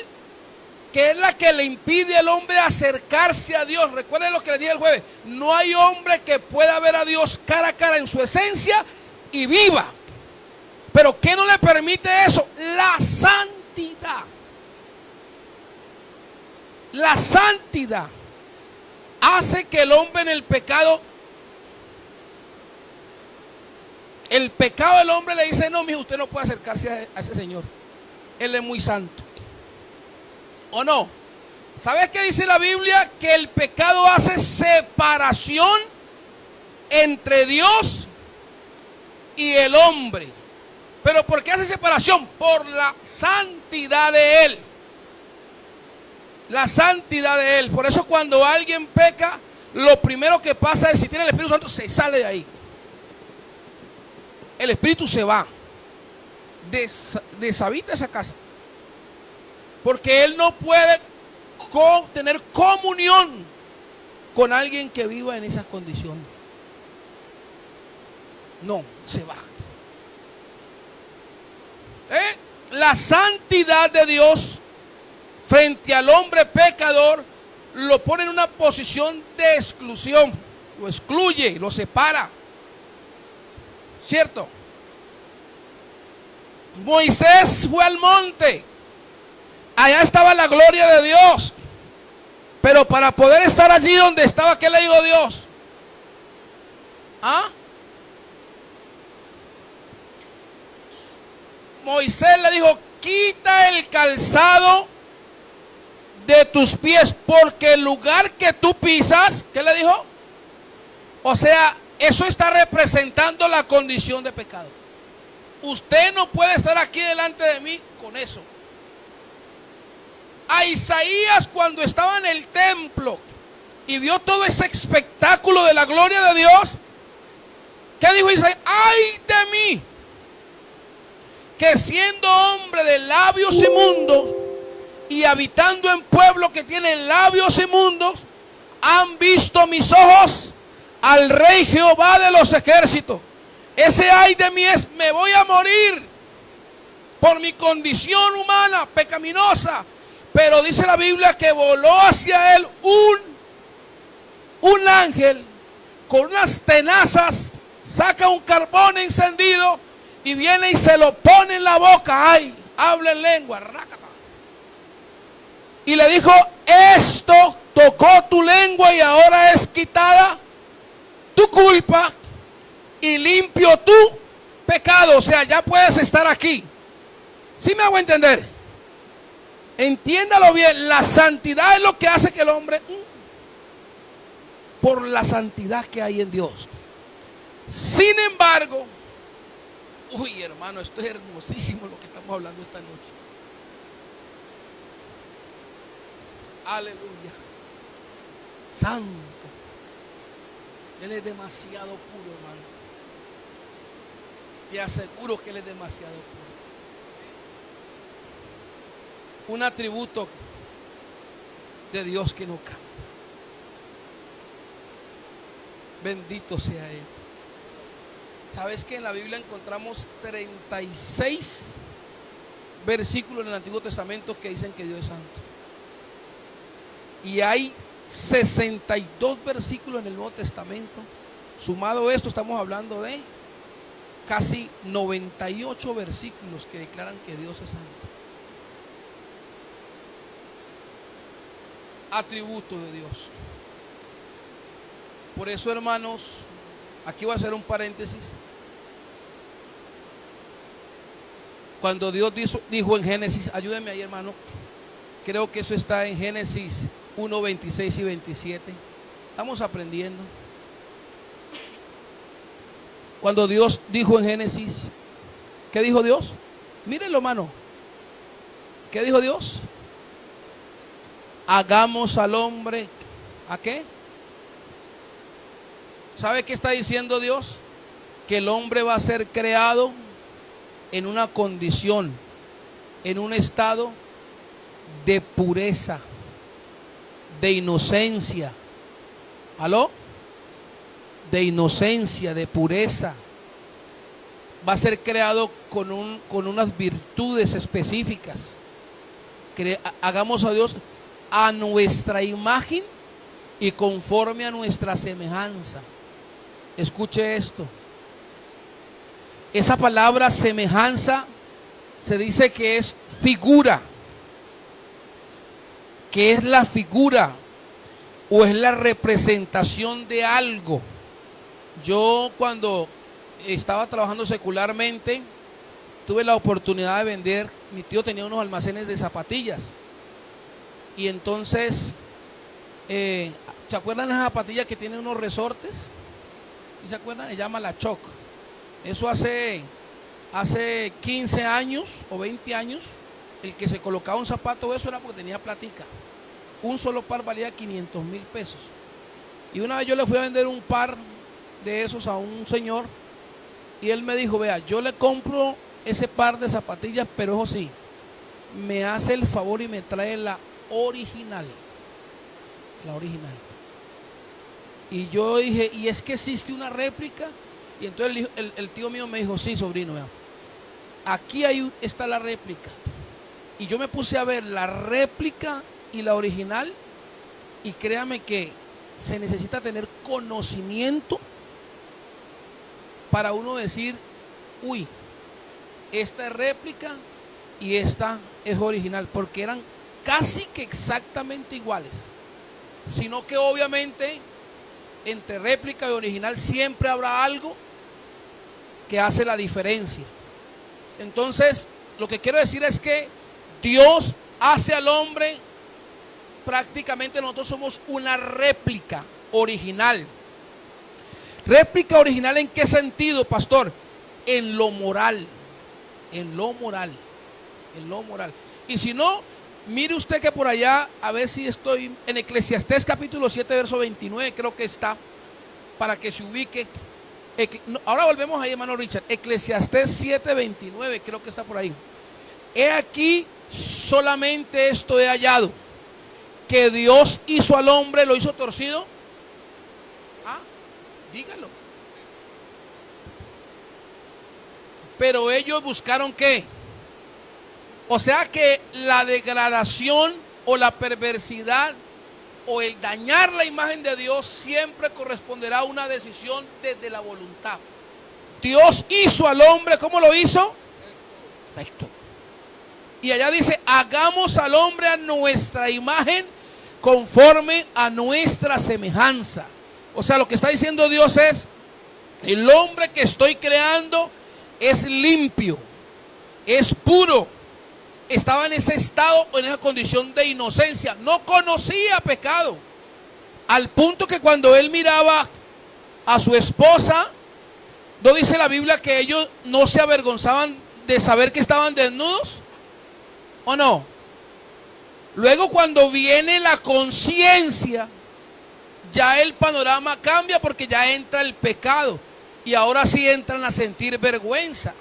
que es la que le impide al hombre acercarse a Dios. Recuerden lo que les dije el jueves, no hay hombre que pueda ver a Dios cara a cara en su esencia y viva. Pero ¿qué no le permite eso? La santidad. La santidad hace que el hombre en el pecado del hombre le dice, no, mijo, usted no puede acercarse a ese Señor. Él es muy santo. ¿O no? ¿Sabes qué dice la Biblia? Que el pecado hace separación entre Dios y el hombre. ¿Pero por qué hace separación? Por la santidad de Él. La santidad de Él. Por eso cuando alguien peca, lo primero que pasa es, si tiene el Espíritu Santo, se sale de ahí. El Espíritu se va. Deshabita esa casa. Porque Él no puede tener comunión con alguien que viva en esas condiciones. No, se va. La santidad de Dios frente al hombre pecador lo pone en una posición de exclusión. Lo excluye, lo separa. ¿Cierto? Moisés fue al monte. Allá estaba la gloria de Dios. Pero para poder estar allí donde estaba, ¿qué le dijo Dios? Moisés le dijo, quita el calzado de tus pies, porque el lugar que tú pisas, ¿qué le dijo? O sea, eso está representando la condición de pecado. Usted no puede estar aquí delante de mí con eso. A Isaías, cuando estaba en el templo y vio todo ese espectáculo de la gloria de Dios, ¿qué dijo Isaías? ¡Ay de mí! que siendo hombre de labios inmundos y habitando en pueblos que tienen labios inmundos, han visto mis ojos al Rey Jehová de los ejércitos. Ese ay de mí es, me voy a morir por mi condición humana, pecaminosa. Pero dice la Biblia que voló hacia él un ángel con unas tenazas, saca un carbón encendido y viene y se lo pone en la boca. Ay, habla en lengua, rácata. Y le dijo, esto tocó tu lengua y ahora es quitada tu culpa y limpio tu pecado. O sea, ya puedes estar aquí. ¿Sí me hago entender? Entiéndalo bien, la santidad es lo que hace que el hombre, por la santidad que hay en Dios. Sin embargo, uy hermano, esto es hermosísimo lo que estamos hablando esta noche. Aleluya. Santo. Él es demasiado puro, hermano. Te aseguro que Él es demasiado puro. Un atributo de Dios que no cambia. Bendito sea Él. ¿Sabes que en la Biblia encontramos 36 versículos en el Antiguo Testamento que dicen que Dios es santo? Y hay 62 versículos en el Nuevo Testamento. Sumado esto, estamos hablando de casi 98 versículos que declaran que Dios es santo. Atributo de Dios. Por eso, hermanos, aquí voy a hacer un paréntesis. Cuando Dios dijo en Génesis, ayúdenme ahí, hermano, creo que eso está en Génesis 1, 26 y 27. Estamos aprendiendo. Cuando Dios dijo en Génesis, ¿qué dijo Dios? Mírenlo, hermano. ¿Qué dijo Dios? Hagamos al hombre, ¿a qué? ¿Sabe qué está diciendo Dios? Que el hombre va a ser creado en una condición, en un estado de pureza, de inocencia. ¿Aló? De inocencia, de pureza. Va a ser creado con unas virtudes específicas. Hagamos a Dios a nuestra imagen y conforme a nuestra semejanza. Escuche esto. Esa palabra semejanza se dice que es figura. Que es la figura o es la representación de algo. Yo cuando estaba trabajando secularmente tuve la oportunidad de vender. Mi tío tenía unos almacenes de zapatillas. Y entonces, ¿se acuerdan de esas zapatillas que tienen unos resortes? ¿Y se acuerdan? Se llama la Choc. Eso hace 15 años o 20 años, el que se colocaba un zapato de eso era porque tenía platica. Un solo par valía 500,000 pesos. Y una vez yo le fui a vender un par de esos a un señor y él me dijo, vea, yo le compro ese par de zapatillas, pero eso sí, me hace el favor y me trae la original. La original. Y yo dije, ¿y es que existe una réplica? Y entonces el tío mío me dijo, sí, sobrino, vea, aquí está la réplica. Y yo me puse a ver la réplica y la original, y créame que se necesita tener conocimiento para uno decir, uy, esta es réplica y esta es original, porque eran casi que exactamente iguales, sino que obviamente entre réplica y original siempre habrá algo que hace la diferencia. Entonces, lo que quiero decir es que Dios hace al hombre, prácticamente nosotros somos una réplica original. ¿Réplica original en qué sentido, pastor? En lo moral, en lo moral, en lo moral. Y si no, mire usted que por allá, a ver si estoy en Eclesiastés capítulo 7, verso 29, creo que está, para que se ubique. Ahora volvemos ahí, hermano Richard. Eclesiastés 7:29, creo que está por ahí. He aquí, solamente esto he hallado, que Dios hizo al hombre, lo hizo torcido. Ah, dígalo. Pero ellos buscaron ¿qué? O sea que la degradación o la perversidad o el dañar la imagen de Dios siempre corresponderá a una decisión desde la voluntad. Dios hizo al hombre, ¿cómo lo hizo? Recto. Y allá dice, hagamos al hombre a nuestra imagen, conforme a nuestra semejanza. O sea, lo que está diciendo Dios es, el hombre que estoy creando es limpio, es puro. Estaba en ese estado, en esa condición de inocencia, no conocía pecado, al punto que cuando él miraba a su esposa, ¿no dice la Biblia que ellos no se avergonzaban de saber que estaban desnudos? ¿O no? Luego cuando viene la conciencia, ya el panorama cambia porque ya entra el pecado y ahora sí entran a sentir vergüenza.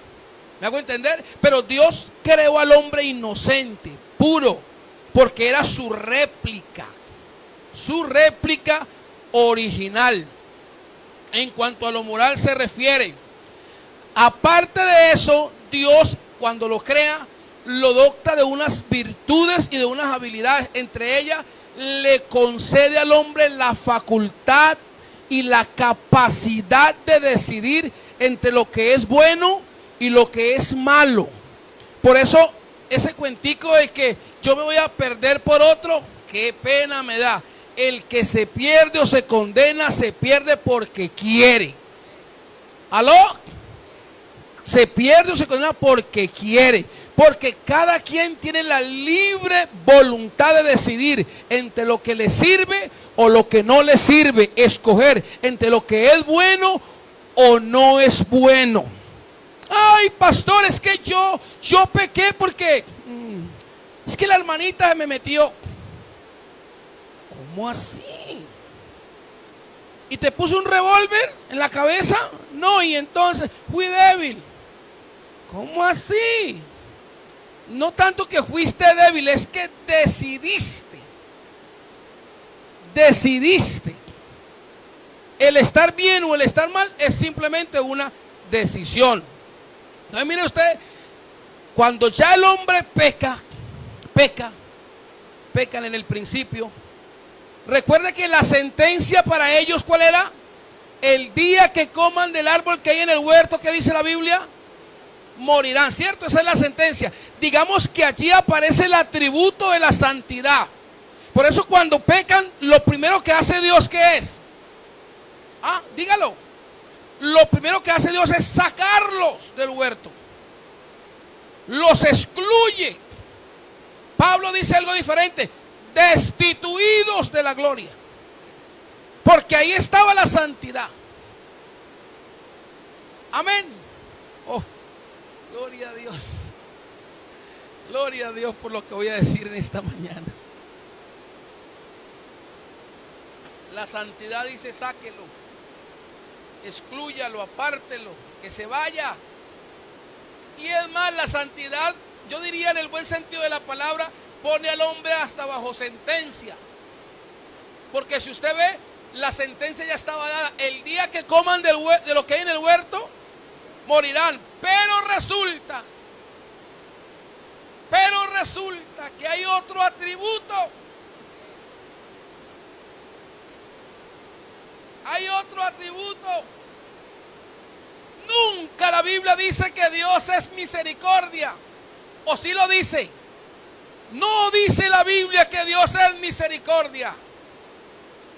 ¿Me hago entender? Pero Dios creó al hombre inocente, puro, porque era su réplica original. En cuanto a lo moral se refiere, aparte de eso, Dios cuando lo crea, lo dota de unas virtudes y de unas habilidades. Entre ellas, le concede al hombre la facultad y la capacidad de decidir entre lo que es bueno y lo que es malo. Por eso ese cuentico de que yo me voy a perder por otro, qué pena me da. El que se pierde o se condena, se pierde porque quiere. ¿Aló? Se pierde o se condena porque quiere. Porque cada quien tiene la libre voluntad de decidir entre lo que le sirve o lo que no le sirve. Escoger entre lo que es bueno o no es bueno. Ay, pastor, es que yo pequé porque es que la hermanita me metió. ¿Cómo así? ¿Y te puso un revólver en la cabeza? No, y entonces fui débil. ¿Cómo así? No tanto que fuiste débil, es que decidiste. Decidiste. El estar bien o el estar mal es simplemente una decisión. Entonces mire usted, cuando ya el hombre pecan en el principio. Recuerde que la sentencia para ellos, ¿cuál era? El día que coman del árbol que hay en el huerto, ¿qué dice la Biblia? Morirán, ¿cierto? Esa es la sentencia. Digamos que allí aparece el atributo de la santidad. Por eso cuando pecan, lo primero que hace Dios, ¿qué es? Ah, dígalo. Lo primero que hace Dios es sacarlos del huerto. Los excluye. Pablo dice algo diferente. Destituidos de la gloria. Porque ahí estaba la santidad. Amén. Oh, gloria a Dios. Gloria a Dios por lo que voy a decir en esta mañana. La santidad dice sáquelo, exclúyalo, apártelo, que se vaya. Y es más, la santidad, yo diría en el buen sentido de la palabra, pone al hombre hasta bajo sentencia. Porque si usted ve, la sentencia ya estaba dada. El día que coman de lo que hay en el huerto, morirán. Pero resulta que hay otro atributo. Hay otro atributo. Nunca la Biblia dice que Dios es misericordia. ¿O sí lo dice? No dice la Biblia que Dios es misericordia.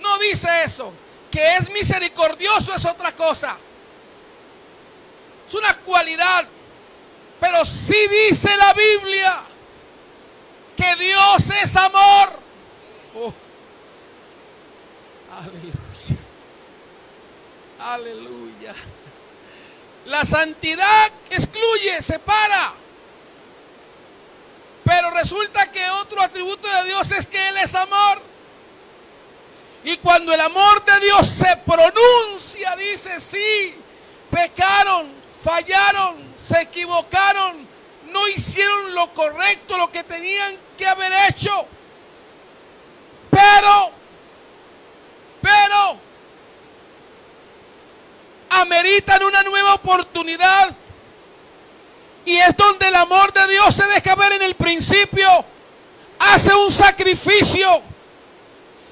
No dice eso. Que es misericordioso es otra cosa. Es una cualidad. Pero sí dice la Biblia que Dios es amor. Oh. Aleluya. Aleluya. La santidad excluye, separa. Pero resulta que otro atributo de Dios es que Él es amor. Y cuando el amor de Dios se pronuncia, dice sí, pecaron, fallaron, se equivocaron, no hicieron lo correcto, lo que tenían que haber hecho. Pero ameritan una nueva oportunidad. Y es donde el amor de Dios se deja ver en el principio. Hace un sacrificio.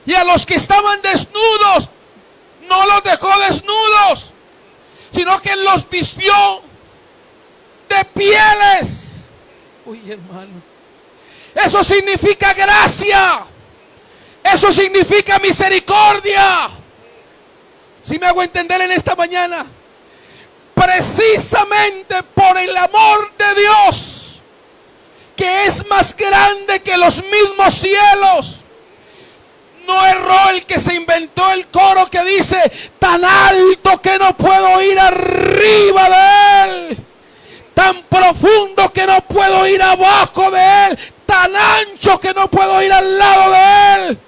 Y a los que estaban desnudos, no los dejó desnudos, sino que los vistió de pieles. Uy, hermano. Eso significa gracia. Eso significa misericordia. ¿Sí me hago entender en esta mañana? Precisamente por el amor de Dios, que es más grande que los mismos cielos. No erró el que se inventó el coro que dice: tan alto que no puedo ir arriba de él, tan profundo que no puedo ir abajo de él, tan ancho que no puedo ir al lado de él.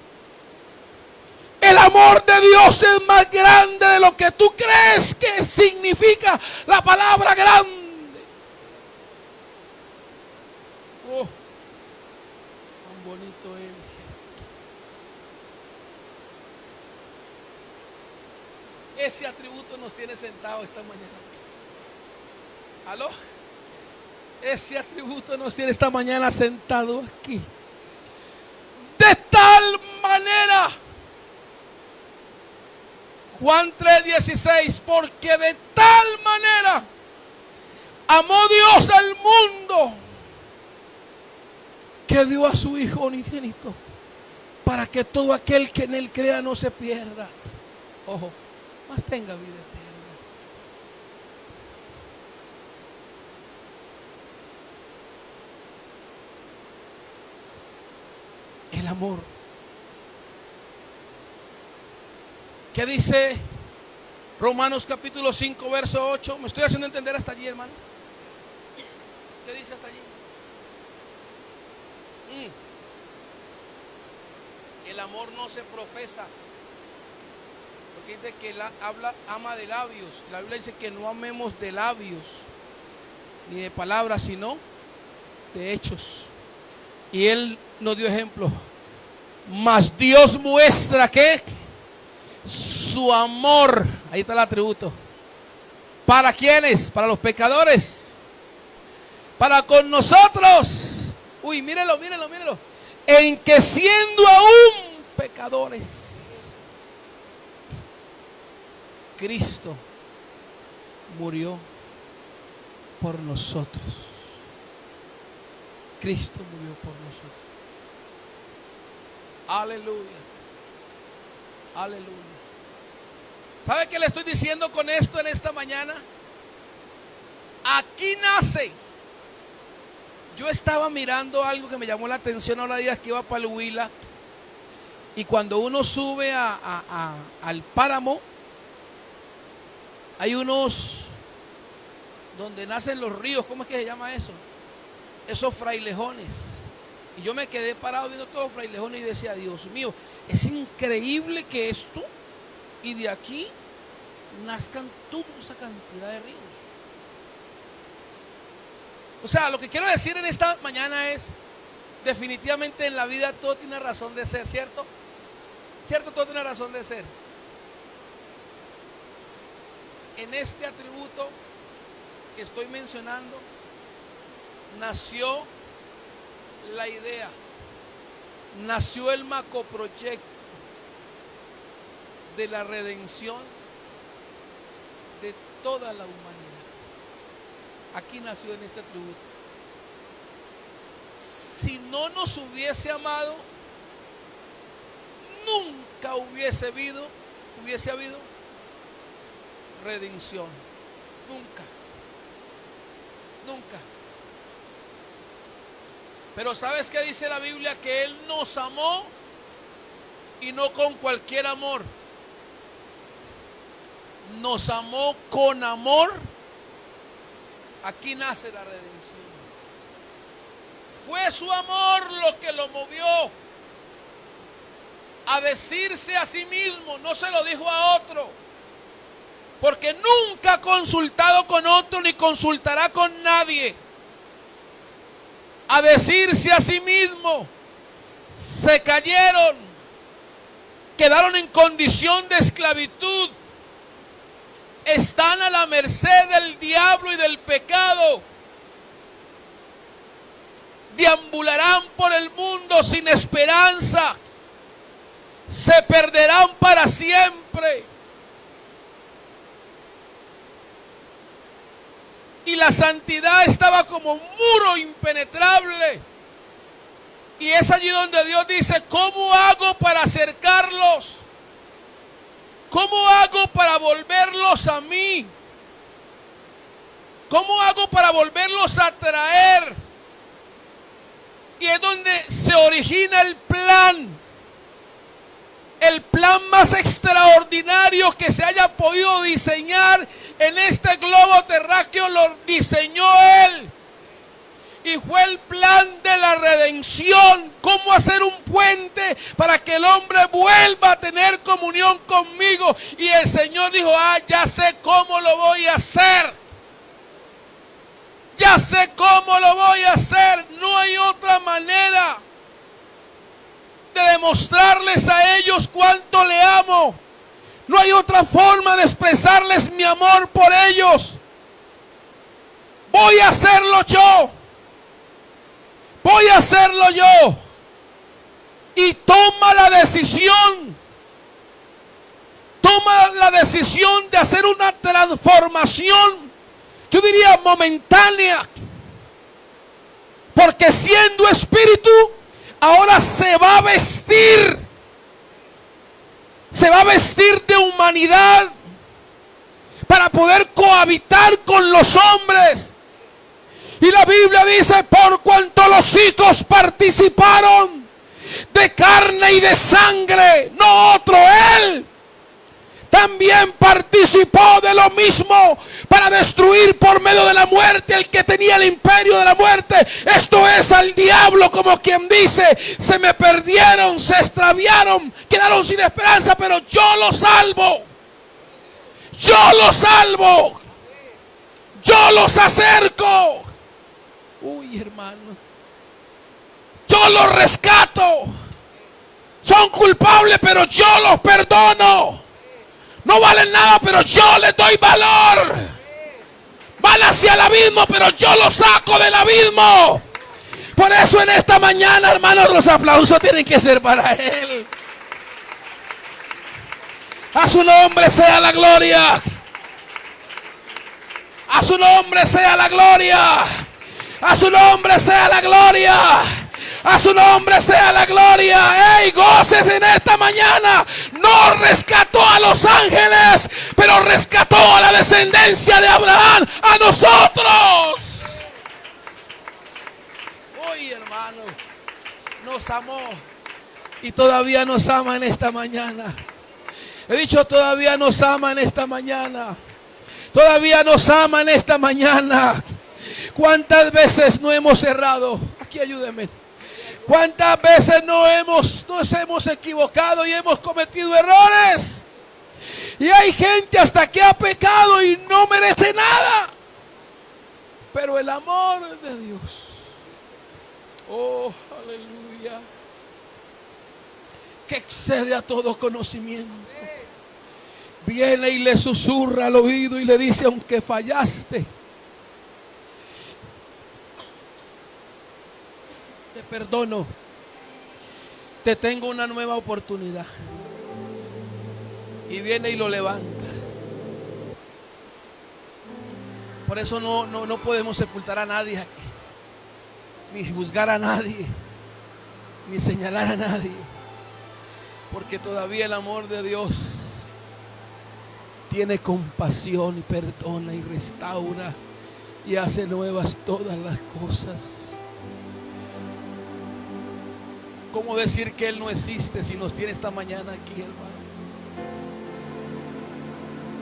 El amor de Dios es más grande de lo que tú crees que significa la palabra grande. Oh, tan bonito es. Ese atributo nos tiene sentados esta mañana. ¿Aló? Ese atributo nos tiene esta mañana sentado aquí. De tal manera, Juan 3:16, porque de tal manera amó Dios al mundo que dio a su Hijo unigénito, para que todo aquel que en él crea no se pierda, ojo, mas tenga vida eterna. El amor. ¿Qué dice Romanos capítulo 5, verso 8? ¿Me estoy haciendo entender hasta allí, hermano? ¿Qué dice hasta allí? El amor no se profesa, porque dice que ama de labios. La Biblia dice que no amemos de labios ni de palabras, sino de hechos. Y Él nos dio ejemplo. Mas Dios muestra que su amor, ahí está el atributo. ¿Para quiénes? Para los pecadores. Para con nosotros. Uy, mírelo. En que siendo aún pecadores, Cristo murió por nosotros. Cristo murió por nosotros. Aleluya. Aleluya. ¿Sabe qué le estoy diciendo con esto en esta mañana? Aquí nace. Yo estaba mirando algo que me llamó la atención ahora días que iba para el Huila. Y cuando uno sube al páramo, hay unos donde nacen los ríos. ¿Cómo es que se llama eso? Esos frailejones. Y yo me quedé parado viendo todos los frailejones y decía: Dios mío, es increíble que esto y de aquí nazcan toda esa cantidad de ríos. O sea, lo que quiero decir en esta mañana es: definitivamente en la vida todo tiene razón de ser, ¿cierto? ¿Cierto? Todo tiene razón de ser. En este atributo que estoy mencionando nació la idea, nació el macroproyecto de la redención de toda la humanidad. Aquí nació en este atributo. Si no nos hubiese amado, nunca hubiese habido redención. Nunca. Pero ¿sabes qué dice la Biblia? Que Él nos amó y no con cualquier amor. Nos amó con amor. Aquí nace la redención. Fue su amor lo que lo movió a decirse a sí mismo, no se lo dijo a otro. porque nunca ha consultado con otro ni consultará con nadie. A decirse a sí mismo, se cayeron, quedaron en condición de esclavitud, están a la merced del diablo y del pecado. Deambularán por el mundo sin esperanza, se perderán para siempre. Y la santidad estaba como un muro impenetrable. Y es allí donde Dios dice, ¿cómo hago para acercarlos? ¿Cómo hago para volverlos a mí? ¿Cómo hago para volverlos a traer? Y es donde se origina el plan más extraordinario que se haya podido diseñar en este globo terráqueo. Lo diseñó Él. Y fue el plan de la redención. Cómo hacer un puente para que el hombre vuelva a tener comunión conmigo. Y el Señor dijo, ya sé cómo lo voy a hacer. Ya sé cómo lo voy a hacer. No hay otra manera de demostrarles a ellos cuánto le amo. No hay otra forma de expresarles mi amor por ellos. Voy a hacerlo yo. Voy a hacerlo yo. Y toma la decisión. Toma la decisión de hacer una transformación, yo diría momentánea. Porque siendo espíritu, ahora se va a vestir. Se va a vestir de humanidad para poder cohabitar con los hombres. Y la Biblia dice, por cuanto los hijos participaron de carne y de sangre, no otro, Él también participó de lo mismo para destruir por medio de la muerte al que tenía el imperio de la muerte. Esto es al diablo, como quien dice, se me perdieron, se extraviaron, quedaron sin esperanza, pero yo los salvo. Yo los salvo. Yo los acerco. Uy, hermano. Yo los rescato. Son culpables, pero yo los perdono. No valen nada, pero yo les doy valor. Van hacia el abismo, pero yo los saco del abismo. Por eso en esta mañana, hermanos, los aplausos tienen que ser para Él. A su nombre sea la gloria. A su nombre sea la gloria. A su nombre sea la gloria. A su nombre sea la gloria. ¡Ey, goces en esta mañana! No rescató a los ángeles, pero rescató a la descendencia de Abraham, a nosotros. Hoy, hermano, nos amó y todavía nos ama en esta mañana. He dicho, todavía nos ama en esta mañana. Todavía nos ama en esta mañana. ¿Cuántas veces no hemos errado? Aquí ayúdenme. ¿Cuántas veces nos hemos equivocado y hemos cometido errores? Y hay gente hasta que ha pecado y no merece nada. Pero el amor de Dios, oh, aleluya, que excede a todo conocimiento, viene y le susurra al oído y le dice, aunque fallaste, te perdono, te tengo una nueva oportunidad. Y viene y lo levanta. Por eso no podemos sepultar a nadie aquí, ni juzgar a nadie, ni señalar a nadie, porque todavía el amor de Dios tiene compasión y perdona y restaura y hace nuevas todas las cosas. ¿Cómo decir que Él no existe si nos tiene esta mañana aquí, hermano?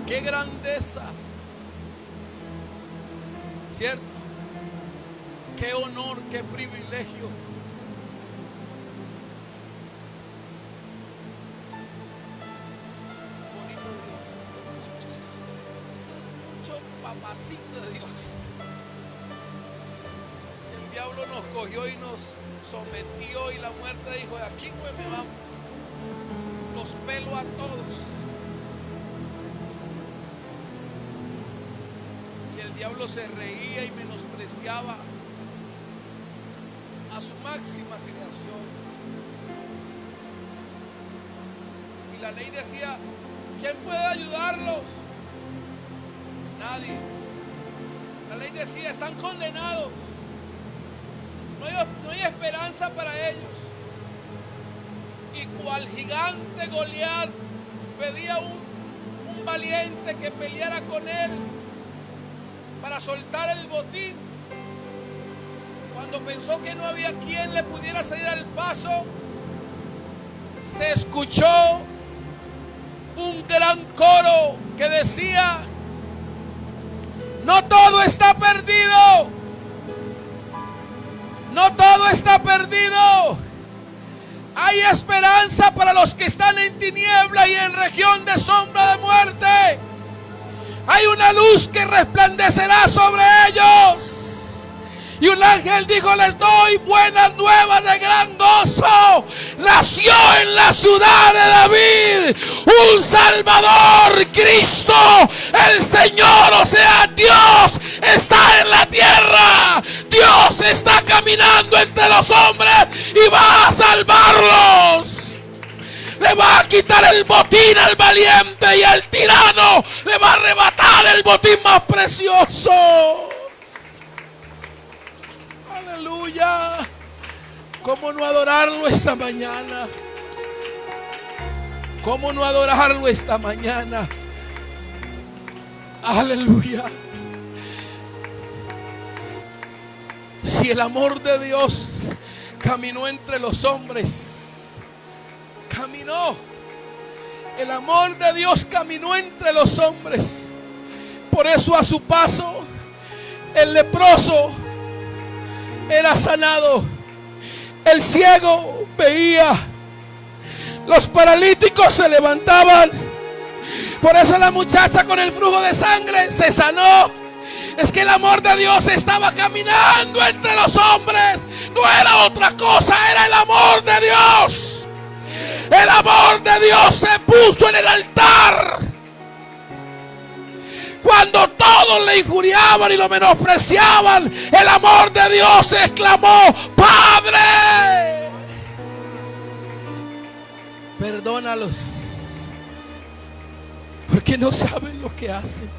¡Qué grandeza! ¿Cierto? ¡Qué honor, qué privilegio! Bonito Dios. papacito de Dios. El diablo nos cogió y nos sometió y la muerte dijo: de aquí pues me vamos, los pelo a todos. Y el diablo se reía y menospreciaba a su máxima creación. Y la ley decía: ¿quién puede ayudarlos? Nadie. La ley decía: están condenados. No hay esperanza para ellos. Y cual gigante Goliat pedía un valiente que peleara con él para soltar el botín. Cuando pensó que no había quien le pudiera salir al paso, se escuchó un gran coro que decía: no todo está perdido, no todo está perdido. Hay esperanza para los que están en tiniebla y en región de sombra de muerte. Hay una luz que resplandecerá sobre ellos. Y un ángel dijo: les doy buenas nuevas de gran gozo. Nació en la ciudad de David un Salvador, Cristo, el Señor, o sea, Dios está en la tierra. Dios está caminando entre los hombres y va a salvarlos. Le va a quitar el botín al valiente y al tirano le va a arrebatar el botín más precioso. Aleluya. ¿Cómo no adorarlo esta mañana? ¿Cómo no adorarlo esta mañana? Aleluya. Si el amor de Dios caminó entre los hombres, caminó. El amor de Dios caminó entre los hombres. Por eso a su paso el leproso era sanado, el ciego veía, los paralíticos se levantaban. Por eso la muchacha con el flujo de sangre se sanó. Es que el amor de Dios estaba caminando entre los hombres. No era otra cosa, era el amor de Dios. El amor de Dios se puso en el altar. Cuando todos le injuriaban y lo menospreciaban, el amor de Dios exclamó: Padre, perdónalos, porque no saben lo que hacen.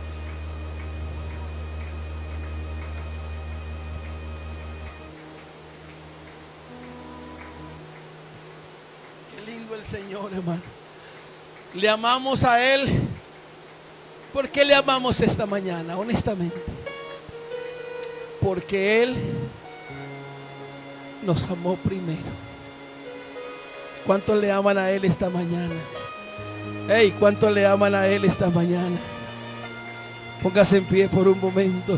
Qué lindo el Señor, hermano. Le amamos a Él. ¿Por qué le amamos esta mañana? Honestamente, porque Él nos amó primero. ¿Cuántos le aman a Él esta mañana? Hey, ¿cuántos le aman a Él esta mañana? Póngase en pie por un momento.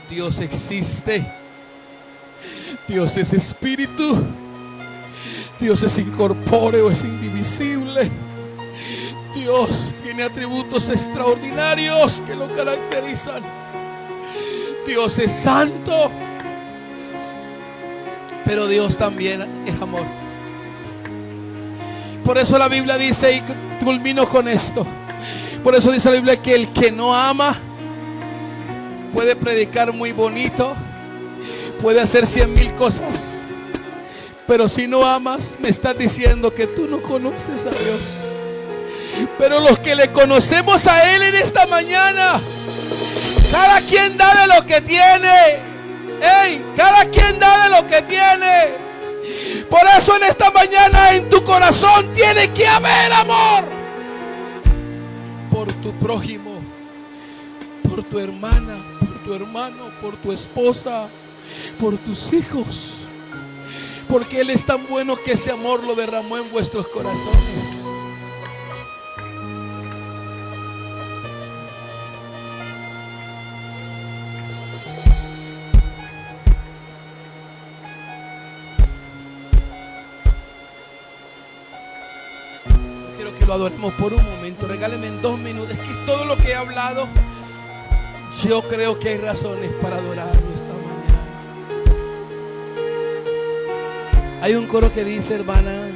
Dios existe. Dios es espíritu. Dios es incorpóreo, es indivisible. Dios tiene atributos extraordinarios que lo caracterizan. Dios es santo, pero Dios también es amor. Por eso la Biblia dice, y culmino con esto, por eso dice la Biblia que el que no ama puede predicar muy bonito, puede hacer 100,000 cosas, pero si no amas, me estás diciendo que tú no conoces a Dios. Pero los que le conocemos a Él en esta mañana, cada quien da de lo que tiene. Hey, cada quien da de lo que tiene. Por eso en esta mañana en tu corazón tiene que haber amor por tu prójimo, por tu hermana, por tu hermano, por tu esposa, por tus hijos. Porque Él es tan bueno que ese amor lo derramó en vuestros corazones. quiero que lo adoremos por un momento. Regáleme en 2 minutos. Es que todo lo que he hablado, yo creo que hay razones para adorarlo esta mañana. Hay un coro que dice, hermana: